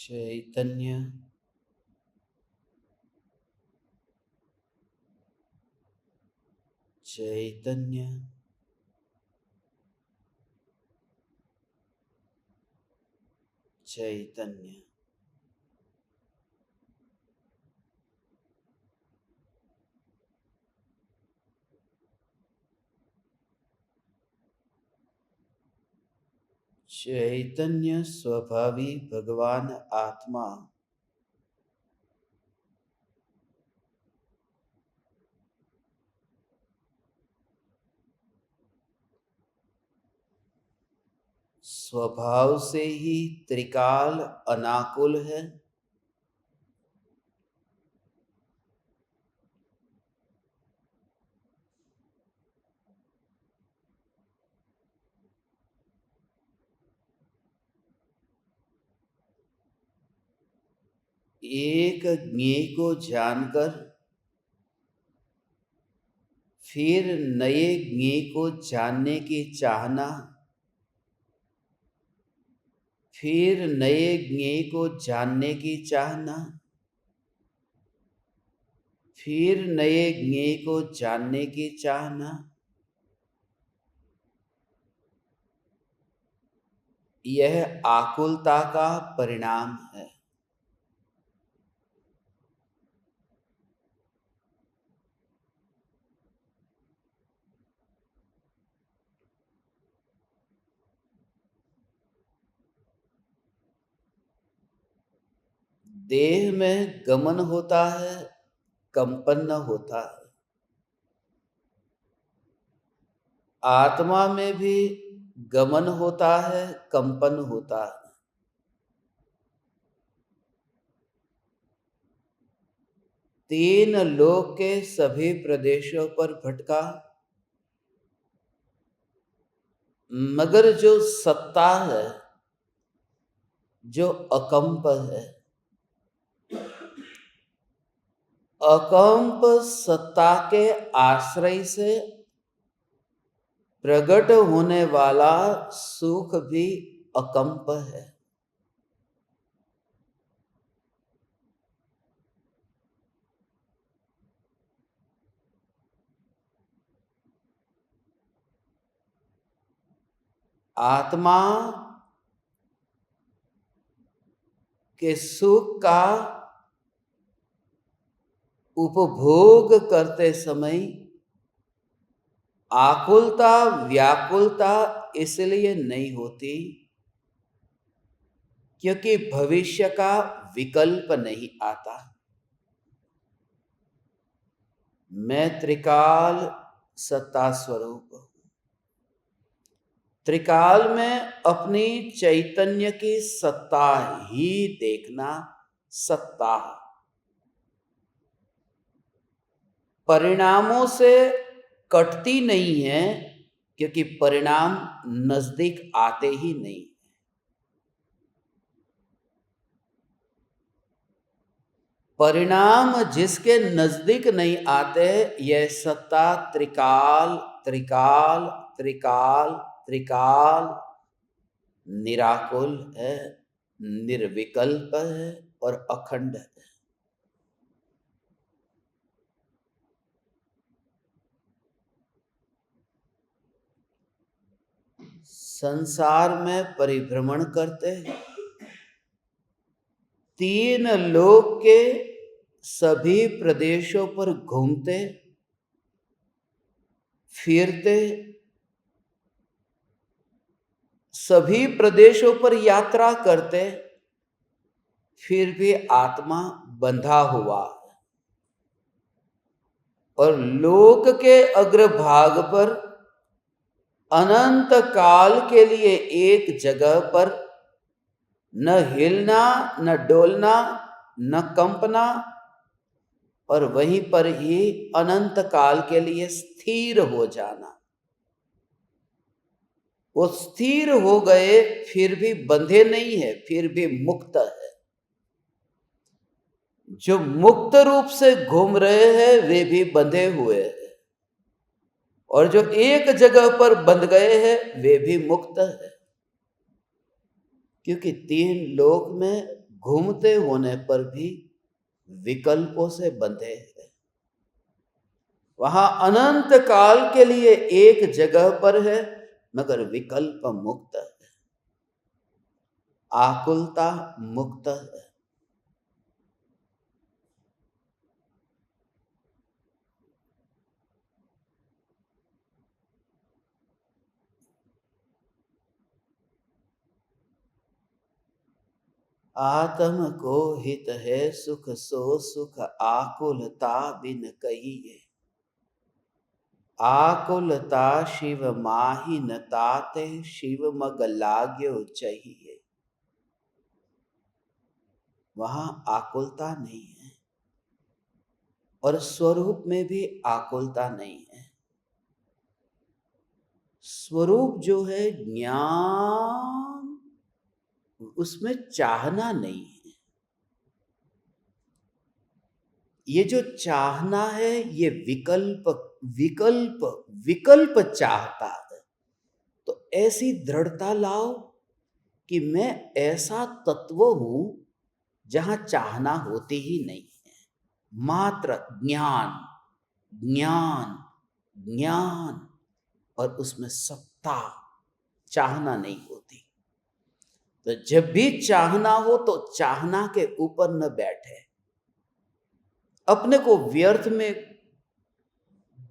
चैतन्य चैतन्य चैतन्य। चैतन्य स्वभावी भगवान आत्मा स्वभाव से ही त्रिकाल अनाकुल है। एक ज्ञेय को जानकर फिर नए ज्ञेय को जानने की चाहना, फिर नए ज्ञेय को जानने की चाहना, फिर नए ज्ञेय को जानने की चाहना, यह आकुलता का परिणाम है। देह में गमन होता है, कंपन न होता है। आत्मा में भी गमन होता है, कंपन होता है। तीन लोक के सभी प्रदेशों पर भटका, मगर जो सत्ता है, जो अकंप है, अकंप सत्ता के आश्रय से प्रकट होने वाला सुख भी अकंप है। आत्मा के सुख का उपभोग करते समय आकुलता व्याकुलता इसलिए नहीं होती क्योंकि भविष्य का विकल्प नहीं आता। मैं त्रिकाल सत्ता स्वरूप हूं। त्रिकाल में अपनी चैतन्य की सत्ता ही देखना सत्ता। परिणामों से कटती नहीं है क्योंकि परिणाम नजदीक आते ही नहीं। परिणाम जिसके नजदीक नहीं आते, यह सत्ता त्रिकाल त्रिकाल त्रिकाल त्रिकाल निराकुल है, निर्विकल्प है और अखंड है। संसार में परिभ्रमण करते, तीन लोक के सभी प्रदेशों पर घूमते फिरते, सभी प्रदेशों पर यात्रा करते, फिर भी आत्मा बंधा हुआ और लोक के अग्रभाग पर अनंत काल के लिए एक जगह पर न हिलना, न डोलना, न कंपना, और वहीं पर ही अनंत काल के लिए स्थिर हो जाना। वो स्थिर हो गए, फिर भी बंधे नहीं है, फिर भी मुक्त है। जो मुक्त रूप से घूम रहे हैं वे भी बंधे हुए हैं, और जो एक जगह पर बंध गए हैं वे भी मुक्त है। क्योंकि तीन लोक में घूमते होने पर भी विकल्पों से बंधे हैं। वहां अनंत काल के लिए एक जगह पर है, मगर विकल्प मुक्त है, आकुलता मुक्त है। आत्म को हित है सुख सो सुख, आकुलता बिन कहिए। आकुलता शिव माही न ताते, शिव मग लाग्यो चाहिए। वहां आकुलता नहीं है और स्वरूप में भी आकुलता नहीं है। स्वरूप जो है ज्ञान, उसमें चाहना नहीं है। ये जो चाहना है ये विकल्प विकल्प विकल्प चाहता है। तो ऐसी दृढ़ता लाओ कि मैं ऐसा तत्व हूं जहां चाहना होती ही नहीं है, मात्र ज्ञान ज्ञान ज्ञान, और उसमें सत्ता, चाहना नहीं होती। तो जब भी चाहना हो तो चाहना के ऊपर न बैठे, अपने को व्यर्थ में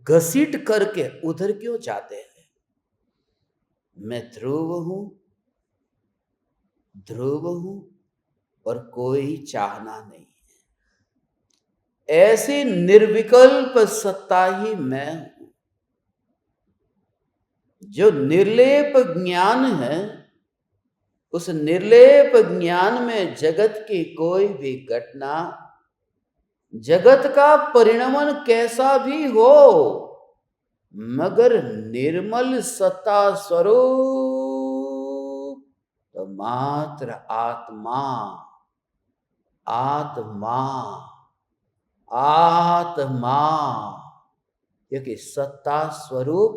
घसीट करके उधर क्यों जाते हैं। मैं ध्रुव हूं और कोई चाहना नहीं है। ऐसी निर्विकल्प सत्ता ही मैं हूं। जो निर्लेप ज्ञान है, उस निर्लेप ज्ञान में जगत की कोई भी घटना, जगत का परिणमन कैसा भी हो, मगर निर्मल सत्ता स्वरूप तो मात्र आत्मा आत्मा आत्मा, क्योंकि सत्ता स्वरूप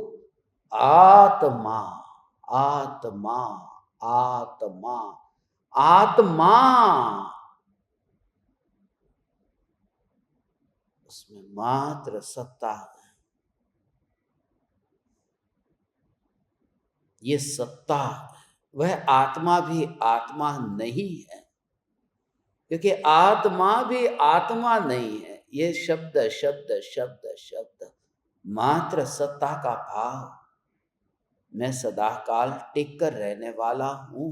आत्मा आत्मा आत्मा आत्मा, उसमें मात्र सत्ता है। ये सत्ता है, वह आत्मा भी आत्मा नहीं है, क्योंकि आत्मा भी आत्मा नहीं है। ये शब्द शब्द शब्द शब्द मात्र सत्ता का भाव। मैं सदा काल टिक कर रहने वाला हूं,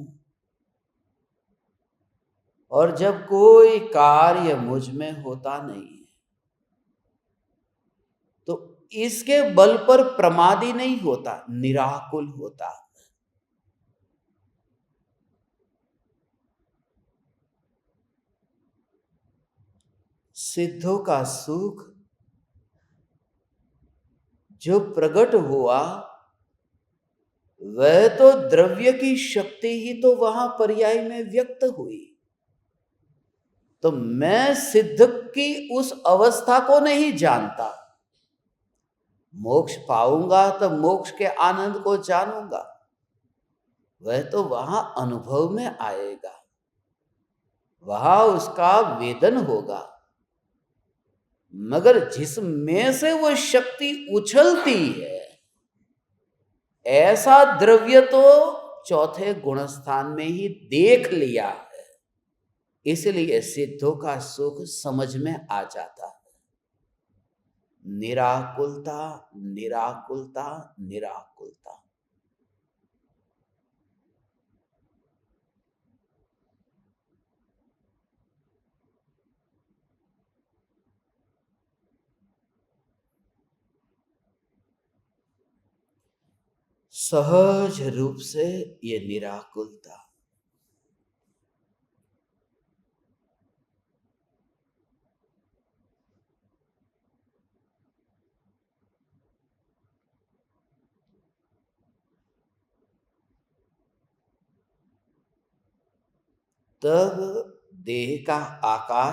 और जब कोई कार्य मुझ में होता नहीं है तो इसके बल पर प्रमादी नहीं होता, निराकुल होता। सिद्धों का सुख जो प्रकट हुआ, वह तो द्रव्य की शक्ति ही तो वहां पर्याय में व्यक्त हुई। तो मैं सिद्ध की उस अवस्था को नहीं जानता। मोक्ष पाऊंगा तो मोक्ष के आनंद को जानूंगा, वह तो वहां अनुभव में आएगा, वहां उसका वेदन होगा। मगर जिसमें से वो शक्ति उछलती है, ऐसा द्रव्य तो चौथे गुण स्थान में ही देख लिया है। इसलिए सिद्धों का सुख समझ में आ जाता है। निराकुलता निराकुलता निराकुलता। सहज रूप से ये निराकुलता, तब देह का आकार,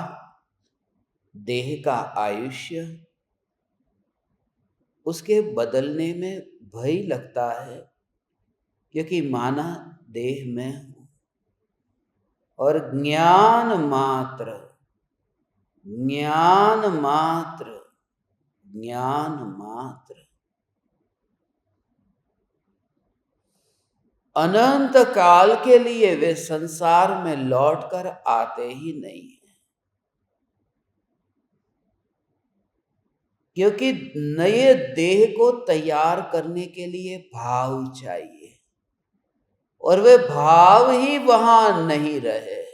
देह का आयुष्य, उसके बदलने में भय लगता है, क्योंकि माना देह में हूं। और ज्ञान मात्र, ज्ञान मात्र, ज्ञान मात्र। अनंत काल के लिए वे संसार में लौटकर आते ही नहीं हैं, क्योंकि नए देह को तैयार करने के लिए भाव चाहिए, और वे भाव ही वहां नहीं रहे।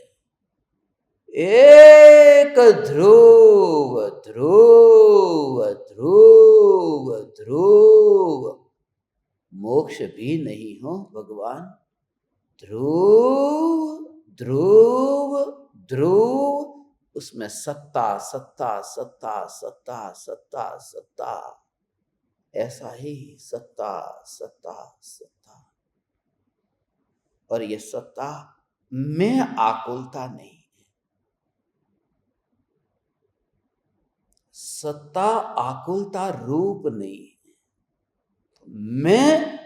एक ध्रुव ध्रुव ध्रुव ध्रुव, मोक्ष भी नहीं हो भगवान। ध्रुव ध्रुव ध्रुव, उसमें सत्ता सत्ता सत्ता सत्ता सत्ता सत्ता, ऐसा ही सत्ता सत्ता सत्ता। और ये सत्ता में आकुलता नहीं है। सत्ता आकुलता रूप नहीं है। मैं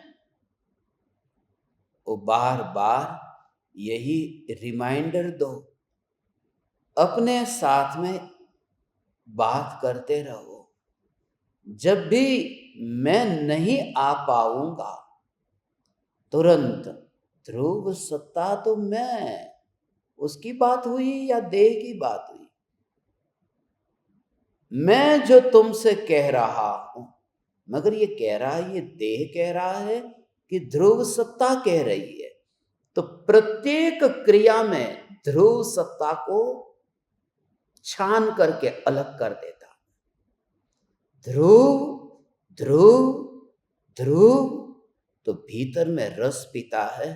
वो बार बार यही रिमाइंडर दो, अपने साथ में बात करते रहो। जब भी मैं नहीं आ पाऊंगा, तुरंत ध्रुव सत्ता तो मैं, उसकी बात हुई या देह की बात हुई? मैं जो तुमसे कह रहा हूं, मगर ये कह रहा है, ये देह कह रहा है कि ध्रुव सत्ता कह रही है। तो प्रत्येक क्रिया में ध्रुव सत्ता को छान करके अलग कर देता। ध्रुव ध्रुव ध्रुव, तो भीतर में रस पीता है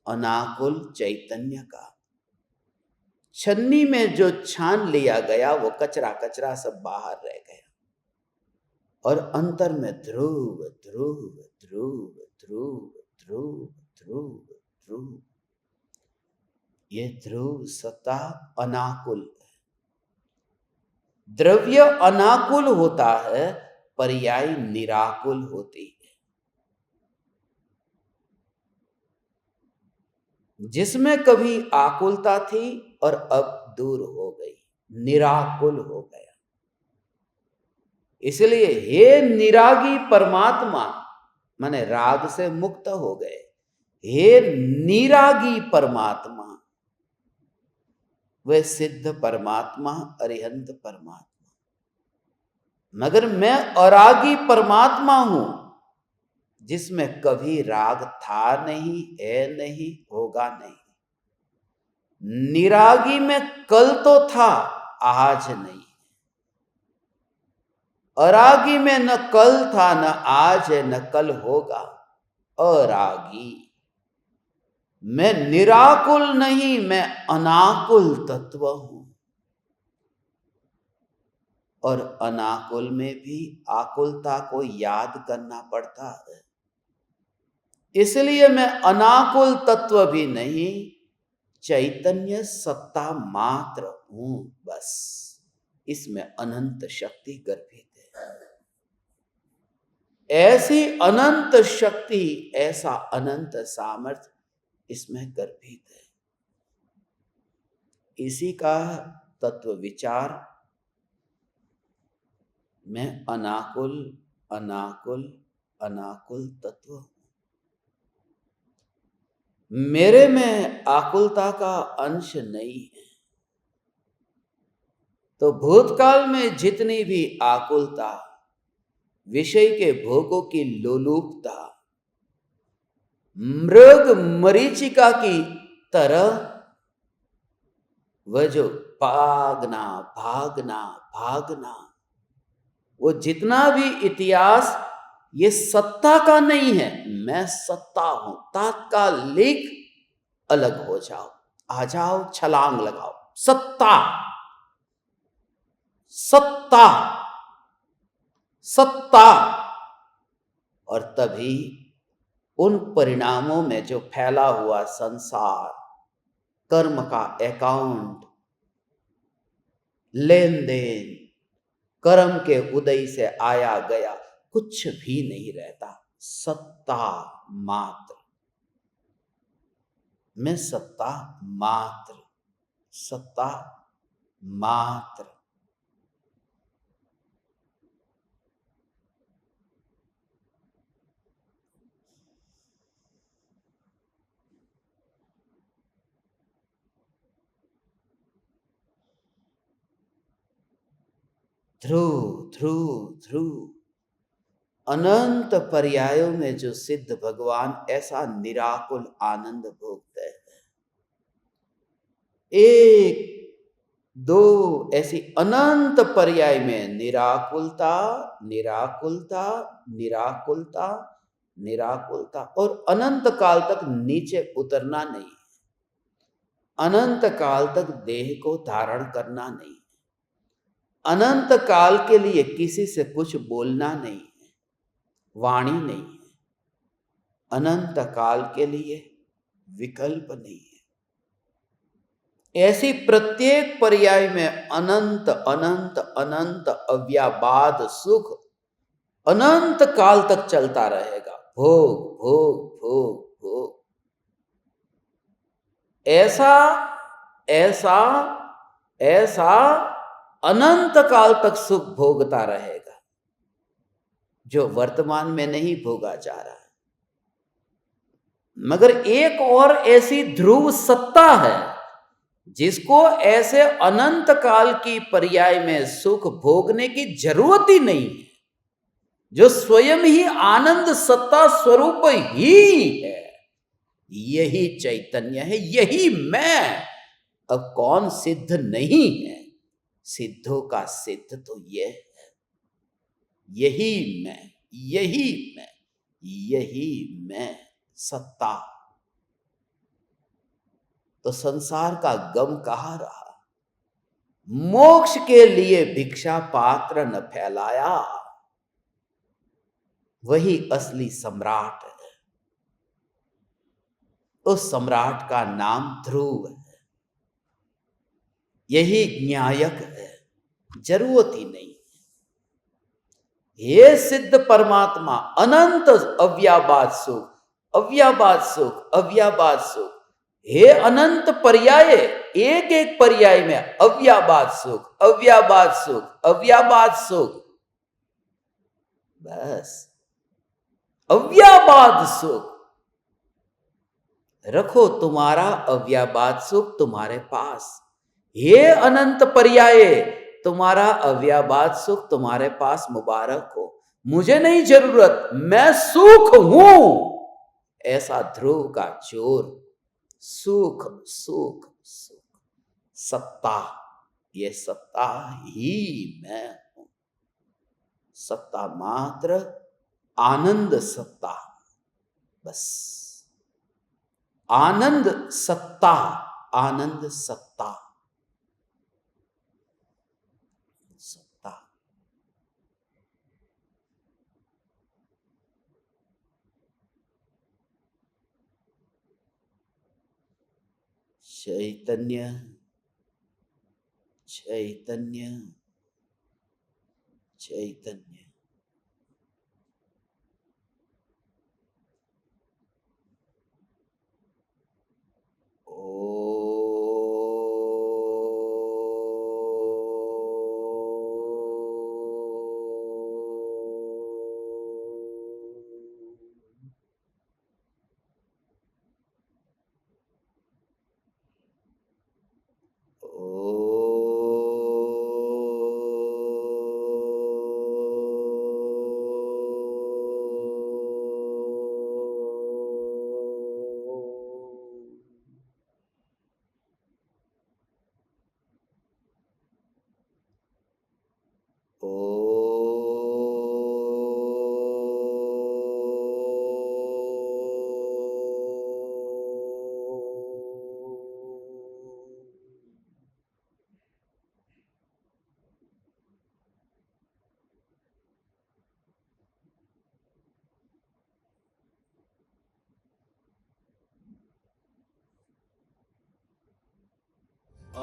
अनाकुल चैतन्य का। छन्नी में जो छान लिया गया वो कचरा कचरा सब बाहर रह गया, और अंतर में ध्रुव ध्रुव ध्रुव ध्रुव ध्रुव ध्रुव ध्रुव। ये ध्रुव सत्ता अनाकुल है। द्रव्य अनाकुल होता है, पर्याय निराकुल होती है। जिसमें कभी आकुलता थी और अब दूर हो गई, निराकुल हो गया। इसलिए हे निरागी परमात्मा, माने राग से मुक्त हो गए। हे निरागी परमात्मा, वह सिद्ध परमात्मा, अरिहंत परमात्मा। मगर मैं अरागी परमात्मा हूं, जिसमें कभी राग था नहीं, है नहीं, होगा नहीं। निरागी में कल तो था, आज नहीं। अरागी में न कल था, न आज है, न कल होगा। अरागी, मैं निराकुल नहीं, मैं अनाकुल तत्व हूं। और अनाकुल में भी आकुलता को याद करना पड़ता है। इसलिए मैं अनाकुल तत्व भी नहीं, चैतन्य सत्ता मात्र हूं बस। इसमें अनंत शक्ति गर्भित है। ऐसी अनंत शक्ति, ऐसा अनंत सामर्थ्य इसमें गर्भित है। इसी का तत्व विचार मैं अनाकुल अनाकुल अनाकुल तत्व, मेरे में आकुलता का अंश नहीं है। तो भूतकाल में जितनी भी आकुलता, विषय के भोगों की लोलुपता, मृग मरीचिका की तरह वह जो भागना भागना भागना, वो जितना भी इतिहास ये सत्ता का नहीं है। मैं सत्ता हूं, तात्कालिक अलग हो जाओ, आ जाओ, छलांग लगाओ। सत्ता सत्ता सत्ता। और तभी उन परिणामों में जो फैला हुआ संसार, कर्म का अकाउंट, लेन देन, कर्म के उदय से आया गया कुछ भी नहीं रहता। सत्ता मात्र, मैं सत्ता मात्र। सत्ता मात्र। ध्रुव ध्रुव ध्रुव, अनंत पर्यायों में जो सिद्ध भगवान ऐसा निराकुल आनंद भोगते हैं, एक दो ऐसी अनंत पर्याय में निराकुलता निराकुलता निराकुलता निराकुलता, और अनंत काल तक नीचे उतरना नहीं, अनंत काल तक देह को धारण करना नहीं, अनंत काल के लिए किसी से कुछ बोलना नहीं है, वाणी नहीं है, अनंत काल के लिए विकल्प नहीं है। ऐसी प्रत्येक पर्याय में अनंत अनंत अनंत अव्याबाद सुख अनंत काल तक चलता रहेगा। भोग भोग भोग भोग, ऐसा ऐसा ऐसा अनंत काल तक सुख भोगता रहेगा, जो वर्तमान में नहीं भोगा जा रहा है। मगर एक और ऐसी ध्रुव सत्ता है जिसको ऐसे अनंत काल की पर्याय में सुख भोगने की जरूरत ही नहीं है, जो स्वयं ही आनंद सत्ता स्वरूप ही है। यही चैतन्य है, यही मैं। अब कौन सिद्ध नहीं है? सिद्धों का सिद्ध तो ये है, यही मैं, यही मैं, यही मैं सत्ता। तो संसार का गम कहाँ रहा? मोक्ष के लिए भिक्षा पात्र न फैलाया, वही असली सम्राट है। उस सम्राट का नाम ध्रुव है, यही न्यायक है, जरूरत ही नहीं। ये सिद्ध परमात्मा अनंत अव्याबाद सुख, अव्याबाद सुख, अव्याबाद सुख, हे अनंत पर्याय, एक एक पर्याय में अव्याबाद सुख, अव्याबाद सुख, अव्याबाद सुख, बस अव्याबाद सुख। रखो तुम्हारा अव्याबाद सुख तुम्हारे पास, हे अनंत पर्याय, तुम्हारा अव्याबाद सुख तुम्हारे पास मुबारक हो। मुझे नहीं जरूरत, मैं सुख हूं, ऐसा ध्रुव का चोर। सुख सुख सुख, सत्ता, ये सत्ता ही मैं हूं। सत्ता मात्र, आनंद सत्ता, बस आनंद सत्ता, आनंद सत्ता, सत्ता। चैतन्य चैतन्य चैतन्य।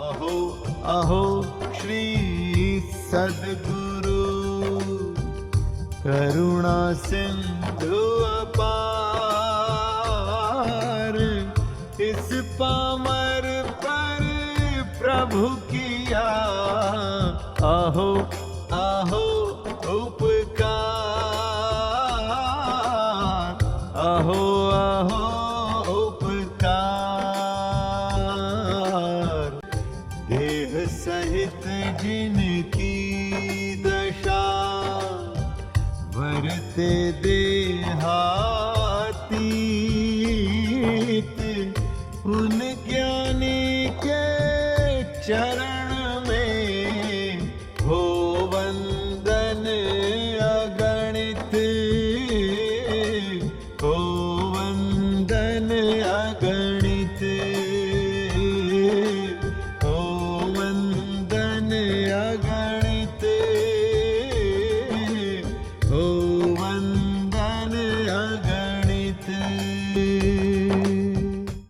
अहो अहो श्री सद्गुरु करुणा सिंधु अपार, इस पामर पर प्रभु किया आहो आहो उपकार आहो आहो उपकार देह सहित जिनकी दशा वरते देहातीत उन ज्ञानी के चरण